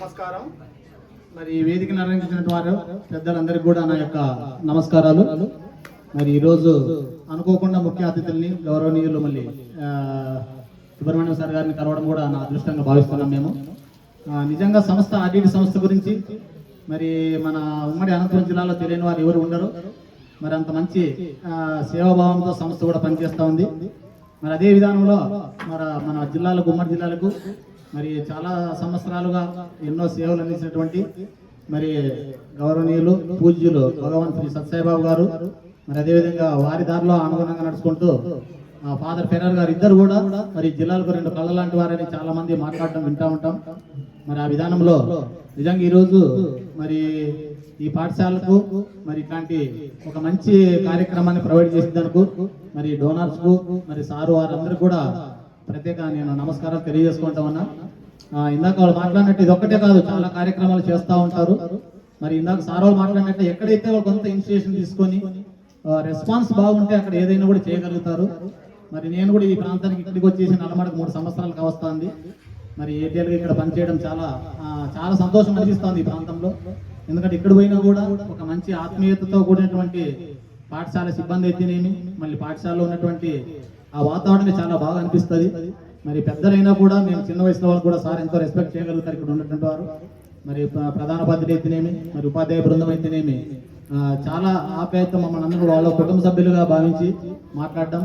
నమస్కారం. మరి ఈ వేదికను అలంకరించిన వారు పెద్దలందరికీ కూడా నా యొక్క నమస్కారాలు. మరి ఈరోజు అనుకోకుండా ముఖ్య అతిథుల్ని గౌరవనీయులు మళ్ళీ సుబ్రహ్మణ్యం సార్ గారిని కలవడం కూడా నా అదృష్టంగా భావిస్తున్నాం. మేము నిజంగా సంస్థ ఆర్డిటి సంస్థ గురించి మరి మన ఉమ్మడి అనంతపురం జిల్లాలో తెలియని వారు ఎవరు ఉండరు. మరి అంత మంచి సేవాభావంతో సంస్థ కూడా పనిచేస్తూ ఉంది. మరి అదే విధానంలో మన జిల్లాలకు ఉమ్మడి జిల్లాలకు మరి చాలా సంవత్సరాలుగా ఎన్నో సేవలు అందించినటువంటి మరి గౌరవనీయులు పూజ్యులు భగవాన్ శ్రీ సత్సాయిబాబు గారు, మరి అదేవిధంగా వారి దారిలో అనుగుణంగా నడుచుకుంటూ ఫాదర్ ఫెరర్ గారు ఇద్దరు కూడా మరి జిల్లాలకు రెండు కళ్ళ లాంటి వారని చాలా మంది మాట్లాడటం వింటూ ఉంటాం. మరి ఆ విధానంలో నిజంగా ఈరోజు మరి ఈ పాఠశాలకు మరి ఇట్లాంటి ఒక మంచి కార్యక్రమాన్ని ప్రొవైడ్ చేసేందుకు మరి డోనర్స్ కు మరి సారు వారందరూ కూడా ప్రత్యేక నేను నమస్కారాలు తెలియజేసుకుంటా ఉన్నా. ఇందాక వాళ్ళు మాట్లాడినట్టు ఇది ఒక్కటే కాదు, చాలా కార్యక్రమాలు చేస్తూ ఉంటారు. మరి ఇందాక సార్ వాళ్ళు మాట్లాడినట్టు ఎక్కడైతే కొంత ఇనిషియేషన్ తీసుకొని రెస్పాన్స్ బాగుంటే అక్కడ ఏదైనా కూడా చేయగలుగుతారు. మరి నేను కూడా ఈ ప్రాంతానికి ఇక్కడికి వచ్చేసి నల్లమడకు 3 సంవత్సరాలకు వస్తుంది. మరి ఏటీఎల్గా ఇక్కడ పనిచేయడం చాలా సంతోషం అనిపిస్తుంది ఈ ప్రాంతంలో. ఎందుకంటే ఇక్కడ పోయినా కూడా ఒక మంచి ఆత్మీయతతో కూడినటువంటి పాఠశాల సిబ్బంది అయితేనేమి, మళ్ళీ పాఠశాలలో ఉన్నటువంటి ఆ వాతావరణం చాలా బాగా అనిపిస్తుంది. మరి పెద్దలైనా కూడా మేము చిన్న వయసులో వాళ్ళు కూడా సార్ ఎంతో రెస్పెక్ట్ చేయగలుగుతారు ఇక్కడ ఉన్నటువంటి వారు. మరి ప్రధాన బాధ్యత అయితేనేమి, మరి ఉపాధ్యాయ బృందం అయితేనేమి చాలా ఆప్యాయత మమ్మల్ని అందరూ వాళ్ళ కుటుంబ సభ్యులుగా భావించి మాట్లాడడం